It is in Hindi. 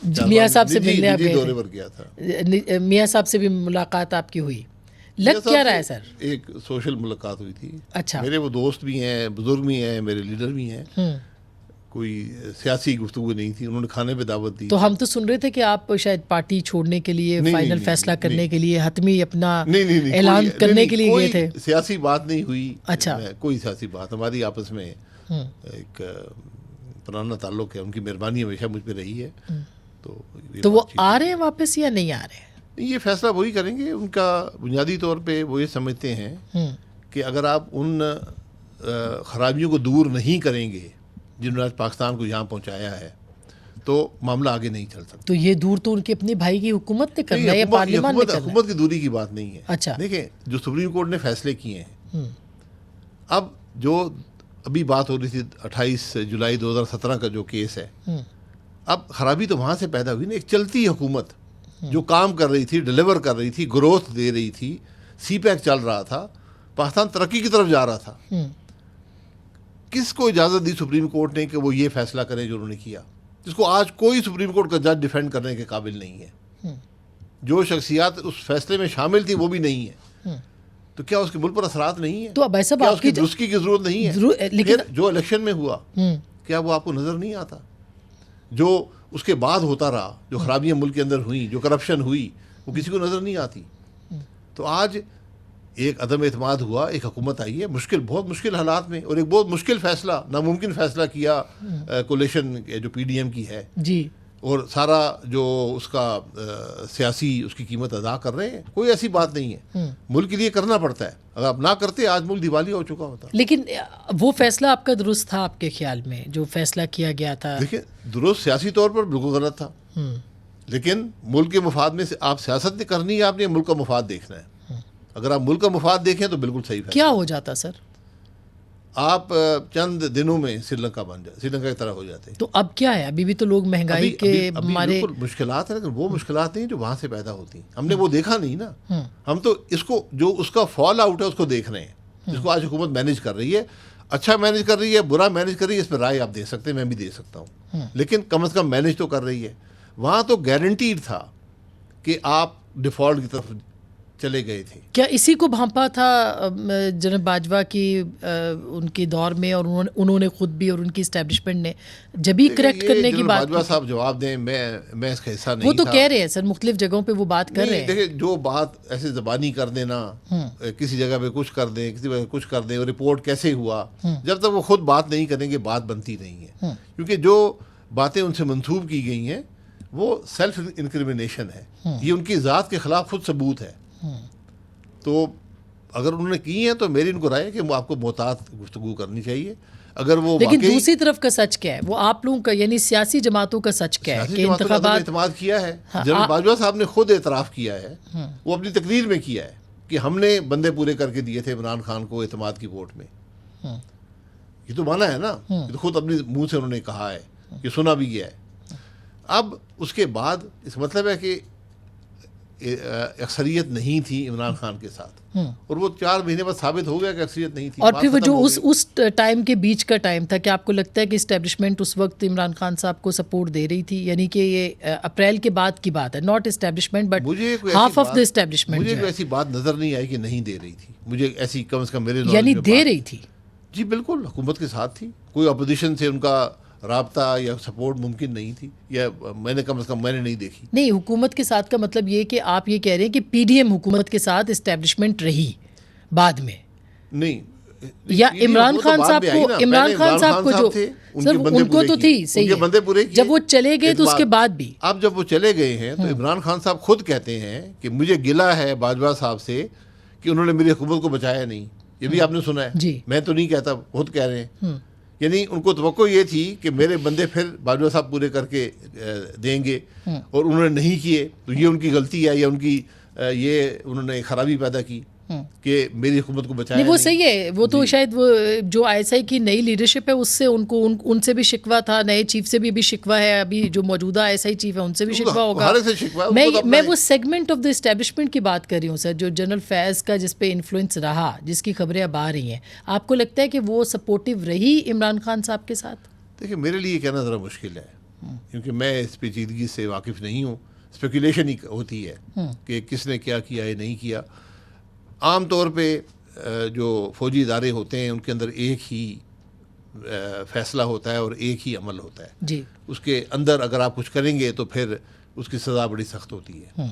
मियाँ साहब से मिलने आप गए दौरे पर गया था। मियाँ साहब से भी मुलाकात आपकी हुई, लग क्या रहा है सर? एक सोशल मुलाकात हुई थी। अच्छा। मेरे वो दोस्त भी हैं, बुजुर्ग भी हैं, मेरे लीडर भी हैं। कोई सियासी गुफ्तगू नहीं थी, उन्होंने खाने पे दावत दी। तो हम तो सुन रहे थे कि आप शायद पार्टी छोड़ने के लिए, फाइनल फैसला करने के लिए, हतमी अपना ऐलान करने के लिए गए थे। सियासी बात नहीं हुई। अच्छा। कोई सियासी बात, हमारी आपस में एक पुराना ताल्लुक है, उनकी मेहरबानी हमेशा मुझ पे रही है। तो वो आ रहे हैं वापस या नहीं आ रहे हैं? ये फैसला वही करेंगे। उनका बुनियादी तौर पे वो ये समझते हैं कि अगर आप उन खराबियों को दूर नहीं करेंगे जिन्होंने आज पाकिस्तान को यहाँ पहुँचाया है, तो मामला आगे नहीं चल सकता। तो ये दूर तो उनके अपने भाई की हुकूमत ने करना है या पार्लियामेंट ने करना है? हुकूमत की दूरी की बात नहीं है। अच्छा। देखें, जो सुप्रीम कोर्ट ने फैसले किए हैं, अब जो अभी बात हो रही थी 28 जुलाई 2017 का जो केस है, अब खराबी तो वहाँ से पैदा हुई ना। एक चलती हुकूमत जो काम कर रही थी, डिलीवर कर रही थी, ग्रोथ दे रही थी, CPEC चल रहा था, पाकिस्तान तरक्की की तरफ जा रहा था, किसको इजाज़त दी सुप्रीम कोर्ट ने कि वो ये फैसला करें जो उन्होंने किया, जिसको आज कोई सुप्रीम कोर्ट का जज डिफेंड करने के काबिल नहीं है। जो शख्सियात उस फैसले में शामिल थी वो भी नहीं है। तो क्या उसके मुल्क पर असरात नहीं है? तो अब ऐसा क्या उसकी दुरुस्ती की जरूरत नहीं है? लेकिन जो इलेक्शन में हुआ, क्या वो आपको नजर नहीं आता? जो उसके बाद होता रहा, जो खराबियां मुल्क के अंदर हुई, जो करप्शन हुई, वो किसी को नजर नहीं आती। तो आज एक अदम एतमाद हुआ, एक हुकूमत आई है मुश्किल, बहुत मुश्किल हालात में, और एक बहुत मुश्किल फैसला, नामुमकिन फैसला किया कोलिशन जो PDM की है जी, और सारा जो उसका सियासी उसकी कीमत अदा कर रहे हैं। कोई ऐसी बात नहीं है, मुल्क के लिए करना पड़ता है। अगर आप ना करते, आज मुल्क दिवालिया हो चुका होता। लेकिन वो फैसला आपका दुरुस्त था आपके ख्याल में, जो फैसला किया गया था? देखिए, दुरुस्त सियासी तौर पर बिल्कुल गलत था, लेकिन मुल्क के मुफाद में से आप सियासत करनी है, आपने मुल्क का मुफाद देखना है। अगर आप मुल्क का मुफाद देखें तो बिल्कुल सही है। क्या हो जाता सर? आप चंद दिनों में श्रीलंका बन जाए, श्रीलंका की तरह हो जाते हैं। तो अब क्या है? अभी भी तो लोग महंगाई के मारे मुश्किलात है, लेकिन वो मुश्किलात नहीं जो वहां से पैदा होती हैं। हमने वो देखा नहीं ना। हम तो इसको, जो उसका फॉल आउट है, उसको देख रहे हैं, जिसको आज हुकूमत मैनेज कर रही है। अच्छा मैनेज कर रही है, बुरा मैनेज कर रही है, इस पर राय आप दे सकते हैं, मैं भी दे सकता हूँ, लेकिन कम से कम मैनेज तो कर रही है। वहां तो गारंटीड था कि आप डिफॉल्ट की तरफ चले गए थे। क्या इसी को भांपा था जनरल बाजवा की उनके दौर में, और उन्होंने खुद भी और उनकी एस्टेब्लिशमेंट ने जब भी करेक्ट करने की बात? बाजवा साहब जवाब दें, मैं इसका हिस्सा नहीं। वो तो कह रहे हैं सर, मुख्तलिफ जगहों पे वो बात कर रहे हैं। देखिए, जो बात ऐसे ज़बानी कर देना, किसी जगह पे कुछ कर दें, किसी जगह कुछ कर दें, और रिपोर्ट कैसे हुआ, जब तक वो खुद बात नहीं करेंगे बात बनती नहीं है। क्योंकि जो बातें उनसे मंसूब की गई हैं वो सेल्फ इंक्रिमिनेशन है, ये उनकी ज़ात के खिलाफ खुद सबूत है। तो अगर उन्होंने की है तो मेरी उनको राय है कि वो आपको मोहतात गुफ्तगू करनी चाहिए। अगर वो, लेकिन दूसरी तरफ का सच क्या है? वो आप लोगों का, यानी सियासी जमातों का सच क्या है? कि इंतखाबात एतमाद किया है। जनरल बाजवा साहब ने खुद एतराफ़ किया है, वो अपनी तकरीर में किया है कि हमने बंदे पूरे करके दिए थे इमरान खान को एतमाद की वोट में। ये तो माना है ना, ये तो खुद अपने मुंह से उन्होंने कहा है, कि सुना भी गया है। अब उसके बाद इस मतलब है कि अक्सरियत नहीं थी इमरान खान के साथ, और वो 4 महीने बाद साबित हो गया कि अक्सरियत नहीं थी। और फिर वो जो उस टाइम के बीच का टाइम था, क्या आपको लगता है कि इस्टेब्लिशमेंट उस वक्त इमरान खान साहब को सपोर्ट दे रही थी? यानी कि ये अप्रैल के बाद की बात है, not establishment but half of the establishment. मुझे कोई ऐसी बात नजर नहीं आई कि नहीं दे रही थी, मुझे ऐसी कम से कम मेरे यानी दे रही थी। जी बिल्कुल, हुकूमत के साथ थी, कोई अपोजिशन से उनका राब्ता या सपोर्ट मुमकिन नहीं थी, या मैंने कम से कम मैंने नहीं देखी। नहीं, हुकूमत के साथ का मतलब ये कि आप ये कह रहे हैं कि PDM हुकूमत के साथ इस्टेब्लिशमेंट रही बाद में? नहीं, या इमरान खान साहब को, इमरान खान साहब को जो सर उनको तो थी, सही है, बंदे पूरे जब वो चले गए तो उसके बाद भी। अब जब वो चले गए हैं तो इमरान खान साहब खुद कहते हैं कि मुझे गिला है बाजवा साहब से कि उन्होंने मेरी हुकूमत को बचाया नहीं। ये भी आपने सुना है जी, मैं तो नहीं कहता, खुद कह रहे हैं। यानी उनको तवक्को ये थी कि मेरे बंदे फिर बाजवा साहब पूरे करके देंगे, और उन्होंने नहीं किए, तो ये उनकी गलती है, या उनकी ये उन्होंने खराबी पैदा की कि मेरी हुकूमत को बचाया नहीं। वो सही है, वो तो शायद वो जो ISI की नई लीडरशिप है उससे उनको उनसे भी शिकवा था, नए चीफ से भी शिकवा है, अभी जो मौजूदा ISI चीफ है उनसे भी शिकवा होगा। मैं वो सेगमेंट ऑफ द एस्टेब्लिशमेंट की बात कर रही हूँ सर, जो जनरल फैज़ का जिस पे इन्फ्लुएंस रहा, जिसकी खबरें अब आ रही हैं, आपको लगता है कि वो सपोर्टिव रही इमरान खान साहब के साथ? देखिए, मेरे लिए कहना ज़रा मुश्किल है, क्योंकि मैं इस पेचीदगी से वाकिफ़ नहीं हूँ। स्पेकुलेशन ही होती है कि किसने क्या किया या नहीं किया। आम तौर पे जो फ़ौजी इदारे होते हैं उनके अंदर एक ही फ़ैसला होता है और एक ही अमल होता है जी। उसके अंदर अगर आप कुछ करेंगे तो फिर उसकी सज़ा बड़ी सख्त होती है।